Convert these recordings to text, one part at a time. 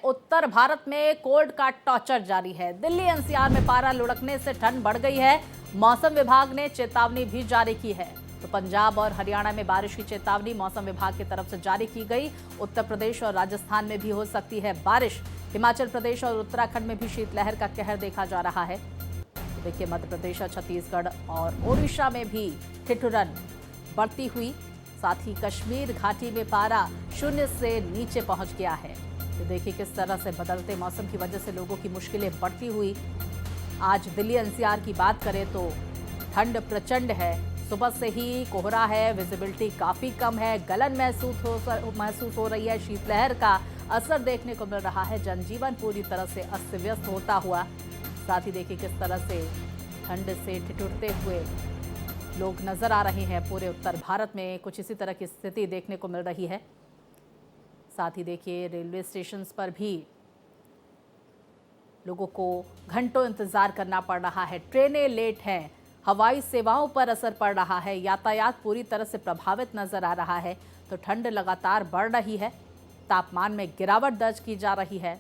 उत्तर भारत में कोल्ड का टॉर्चर जारी है। दिल्ली एनसीआर में पारा लुढ़कने से ठंड बढ़ गई है। मौसम विभाग ने चेतावनी भी जारी की है। तो पंजाब और हरियाणा में बारिश की चेतावनी मौसम विभाग की तरफ से जारी की गई। उत्तर प्रदेश और राजस्थान में भी हो सकती है बारिश। हिमाचल प्रदेश और उत्तराखंड में भी शीतलहर का कहर देखा जा रहा है। तो देखिए, मध्य प्रदेश और छत्तीसगढ़ और ओडिशा में भी ठिठुरन बढ़ती हुई, साथ ही कश्मीर घाटी में पारा 0 से नीचे पहुंच गया है। तो देखिए किस तरह से बदलते मौसम की वजह से लोगों की मुश्किलें बढ़ती हुई। आज दिल्ली एनसीआर की बात करें तो ठंड प्रचंड है। सुबह से ही कोहरा है, विजिबिलिटी काफी कम है, गलन महसूस हो रही है। शीतलहर का असर देखने को मिल रहा है। जनजीवन पूरी तरह से अस्त व्यस्त होता हुआ। साथ ही देखिए किस तरह से ठंड से ठिठुरते हुए लोग नजर आ रहे हैं। पूरे उत्तर भारत में कुछ इसी तरह की स्थिति देखने को मिल रही है। साथ ही देखिए रेलवे स्टेशंस पर भी लोगों को घंटों इंतजार करना पड़ रहा है। ट्रेनें लेट हैं, हवाई सेवाओं पर असर पड़ रहा है, यातायात पूरी तरह से प्रभावित नजर आ रहा है। तो ठंड लगातार बढ़ रही है, तापमान में गिरावट दर्ज की जा रही है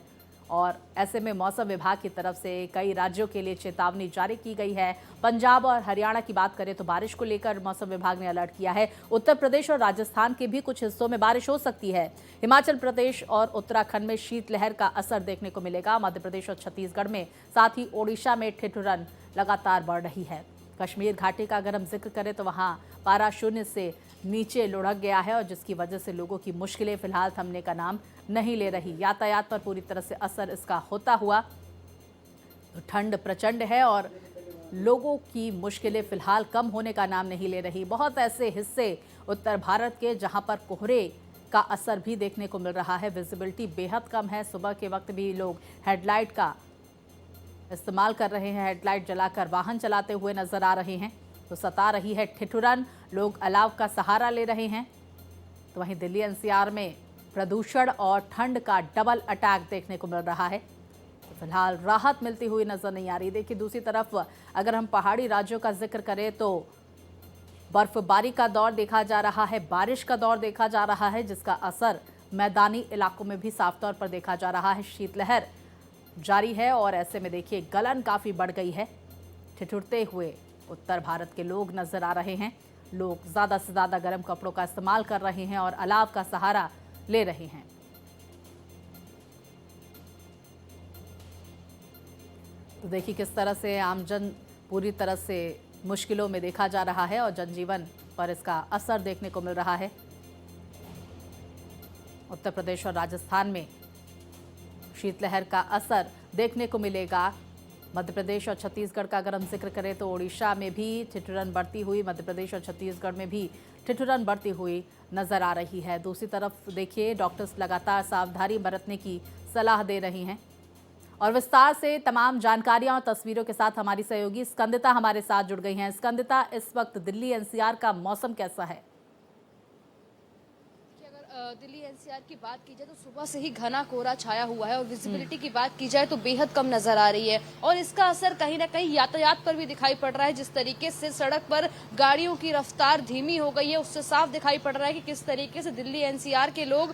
और ऐसे में मौसम विभाग की तरफ से कई राज्यों के लिए चेतावनी जारी की गई है। पंजाब और हरियाणा की बात करें तो बारिश को लेकर मौसम विभाग ने अलर्ट किया है। उत्तर प्रदेश और राजस्थान के भी कुछ हिस्सों में बारिश हो सकती है। हिमाचल प्रदेश और उत्तराखंड में शीतलहर का असर देखने को मिलेगा। मध्य प्रदेश और छत्तीसगढ़ में, साथ ही ओडिशा में ठिठुरन लगातार बढ़ रही है। कश्मीर घाटी का अगर हम जिक्र करें तो वहां पारा 0 से नीचे लुढ़क गया है और जिसकी वजह से लोगों की मुश्किलें फिलहाल थमने का नाम नहीं ले रही। यातायात पर पूरी तरह से असर इसका होता हुआ। तो ठंड प्रचंड है और लोगों की मुश्किलें फिलहाल कम होने का नाम नहीं ले रही। बहुत ऐसे हिस्से उत्तर भारत के जहां पर कोहरे का असर भी देखने को मिल रहा है। विजिबिलिटी बेहद कम है। सुबह के वक्त भी लोग हेडलाइट का इस्तेमाल कर रहे हैं, हेडलाइट जलाकर वाहन चलाते हुए नजर आ रहे हैं। तो सता रही है ठिठुरन, लोग अलाव का सहारा ले रहे हैं। तो वहीं दिल्ली एनसीआर में प्रदूषण और ठंड का डबल अटैक देखने को मिल रहा है। तो फिलहाल राहत मिलती हुई नजर नहीं आ रही। देखिए दूसरी तरफ अगर हम पहाड़ी राज्यों का जिक्र करें तो बर्फबारी का दौर देखा जा रहा है, बारिश का दौर देखा जा रहा है, जिसका असर मैदानी इलाकों में भी साफ तौर पर देखा जा रहा है। शीतलहर जारी है और ऐसे में देखिए गलन काफी बढ़ गई है। ठिठुरते हुए उत्तर भारत के लोग नजर आ रहे हैं। लोग ज्यादा से ज्यादा गर्म कपड़ों का इस्तेमाल कर रहे हैं और अलाव का सहारा ले रहे हैं। तो देखिए किस तरह से आमजन पूरी तरह से मुश्किलों में देखा जा रहा है और जनजीवन पर इसका असर देखने को मिल रहा है। उत्तर प्रदेश और राजस्थान में शीतलहर का असर देखने को मिलेगा। मध्य प्रदेश और छत्तीसगढ़ का अगर हम जिक्र करें तो ओडिशा में भी ठिठुरन बढ़ती हुई, मध्य प्रदेश और छत्तीसगढ़ में भी ठिठुरन बढ़ती हुई नजर आ रही है। दूसरी तरफ देखिए डॉक्टर्स लगातार सावधानी बरतने की सलाह दे रही हैं। और विस्तार से तमाम जानकारियां और तस्वीरों के साथ हमारी सहयोगी स्कंदिता हमारे साथ जुड़ गई हैं। स्कंदिता, इस वक्त दिल्ली एनसीआर का मौसम कैसा है? दिल्ली एनसीआर की बात की जाए तो सुबह से ही घना कोहरा छाया हुआ है और विजिबिलिटी की बात की जाए तो बेहद कम नजर आ रही है और इसका असर कहीं ना कहीं यातायात पर भी दिखाई पड़ रहा है। जिस तरीके से सड़क पर गाड़ियों की रफ्तार धीमी हो गई है उससे साफ दिखाई पड़ रहा है कि किस तरीके से दिल्ली एनसीआर के लोग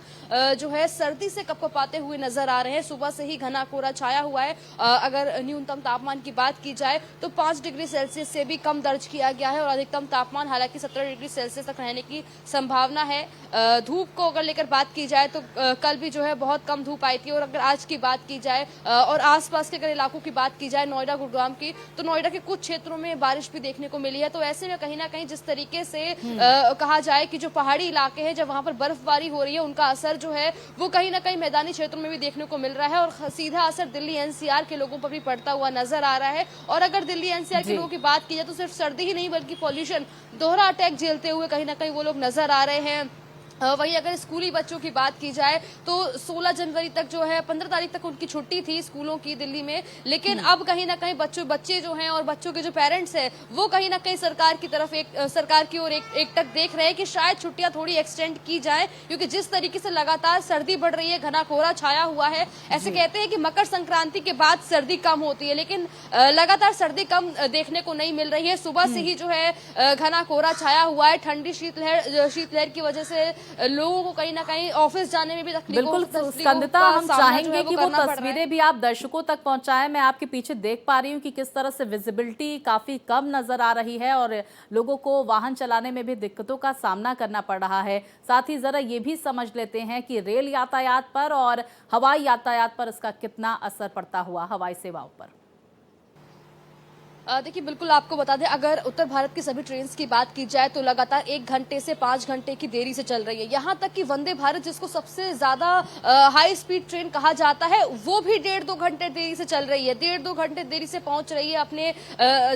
जो है सर्दी से कपकपाते हुए नजर आ रहे हैं। सुबह से ही घना कोहरा छाया हुआ है। अगर न्यूनतम तापमान की बात की जाए तो 5 डिग्री सेल्सियस से भी कम दर्ज किया गया है और अधिकतम तापमान हालांकि 17 डिग्री सेल्सियस तक रहने की संभावना है। धूप को अगर लेकर बात की जाए तो कल भी जो है बहुत कम धूप आई थी और अगर आज की बात की जाए और आसपास के अगर इलाकों की बात की जाए नोएडा गुरुग्राम की, तो नोएडा के कुछ क्षेत्रों में बारिश भी देखने को मिली है। तो ऐसे में कहीं ना कहीं जिस तरीके से कहा जाए कि जो पहाड़ी इलाके हैं जब वहां पर बर्फबारी हो रही है उनका असर जो है वो कहीं ना कहीं मैदानी क्षेत्रों में भी देखने को मिल रहा है और सीधा असर दिल्ली एनसीआर के लोगों पर भी पड़ता हुआ नजर आ रहा है। और अगर दिल्ली एनसीआर के लोगों की बात की जाए तो सिर्फ सर्दी ही नहीं बल्कि पॉल्यूशन दोहरा अटैक झेलते हुए कहीं ना कहीं वो लोग नजर आ रहे हैं। वहीं अगर स्कूली बच्चों की बात की जाए तो 16 जनवरी तक जो है 15 तारीख तक उनकी छुट्टी थी स्कूलों की दिल्ली में, लेकिन अब कहीं ना कहीं बच्चे जो हैं और बच्चों के जो पेरेंट्स हैं वो कहीं ना कहीं सरकार की तरफ सरकार की ओर एक टक देख रहे हैं कि शायद छुट्टियां थोड़ी एक्सटेंड की जाए, क्योंकि जिस तरीके से लगातार सर्दी बढ़ रही है, घना कोहरा छाया हुआ है। ऐसे कहते हैं कि मकर संक्रांति के बाद सर्दी कम होती है, लेकिन लगातार सर्दी कम देखने को नहीं मिल रही है। सुबह से ही जो है घना कोहरा छाया हुआ है। ठंडी शीतलहर की वजह से लोगों को कहीं ना कहीं ऑफिस जाने में भी बिल्कुल तकलीफों स्कंदता, का हम सामना जो है चाहेंगे कि वो करना पड़ रहा है। तस्वीरें भी आप दर्शकों तक पहुंचाएं। मैं आपके पीछे देख पा रही हूं कि किस तरह से विजिबिलिटी काफी कम नजर आ रही है और लोगों को वाहन चलाने में भी दिक्कतों का सामना करना पड़ रहा है। साथ ही जरा ये भी समझ लेते हैं कि रेल यातायात पर और हवाई यातायात पर इसका कितना असर पड़ता हुआ हवाई सेवाओं पर। देखिए बिल्कुल आपको बता दें, अगर उत्तर भारत की सभी ट्रेन की बात की जाए तो लगातार 1 घंटे से 5 घंटे की देरी से चल रही है। यहाँ तक कि वंदे भारत, जिसको सबसे ज्यादा हाई स्पीड ट्रेन कहा जाता है, वो भी 1.5-2 घंटे देरी से चल रही है, 1.5-2 घंटे देरी से पहुंच रही है अपने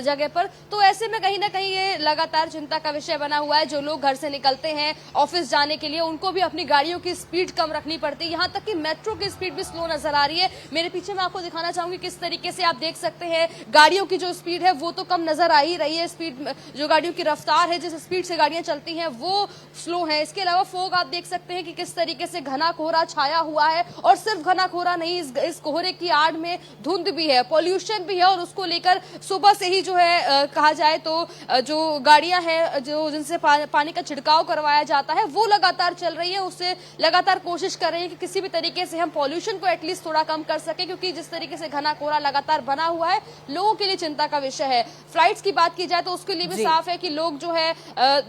जगह पर। तो ऐसे में कहीं ना कहीं ये लगातार चिंता का विषय बना हुआ है। जो लोग घर से निकलते हैं ऑफिस जाने के लिए, उनको भी अपनी गाड़ियों की स्पीड कम रखनी पड़ती है। यहाँ तक कि मेट्रो की स्पीड भी स्लो नजर आ रही है। मेरे पीछे मैं आपको दिखाना चाहूंगी किस तरीके से आप देख सकते हैं गाड़ियों की जो स्पीड है वो तो कम नजर आ ही रही है। स्पीड जो गाड़ियों की रफ्तार है, जिस स्पीड से गाड़ियां चलती हैं, वो स्लो है। इसके अलावा फोग आप देख सकते हैं कि किस तरीके से घना कोहरा छाया हुआ है। और सिर्फ घना कोहरा नहीं, इस कोहरे की आड़ में धुंध भी है, पॉल्यूशन भी है। और उसको लेकर सुबह से ही जो है कहा जाए तो जो गाड़ियां हैं जो जिनसे पानी का छिड़काव करवाया जाता है वो लगातार चल रही है। उससे लगातार कोशिश कर रही है कि किसी भी तरीके से हम पॉल्यूशन को एटलीस्ट थोड़ा कम कर सके, क्योंकि जिस तरीके से घना कोहरा लगातार बना हुआ है, लोगों के लिए चिंता का विषय है। फ्लाइट्स की बात की जाए तो उसके लिए भी साफ है कि लोग जो है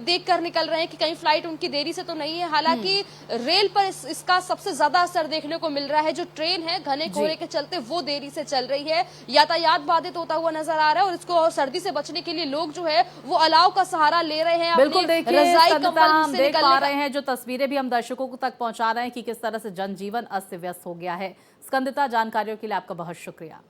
देख कर निकल रहे हैं कि कहीं फ्लाइट उनकी देरी से तो नहीं है। हालांकि रेल पर इसका सबसे ज्यादा असर देखने को मिल रहा है। जो ट्रेन है घने कोहरे के चलते वो देरी से चल रही है, यातायात बाधित होता हुआ नजर आ रहा है। और इसको सर्दी से बचने के लिए लोग जो है वो अलाव का सहारा ले रहे हैं। बिल्कुल देखिए हम देख पा रहे हैं। हैं जो तस्वीरें भी हम दर्शकों तक पहुंचा रहे हैं कि किस तरह से जनजीवन अस्त व्यस्त हो गया है। स्कंदिता, जानकारियों के लिए आपका बहुत शुक्रिया।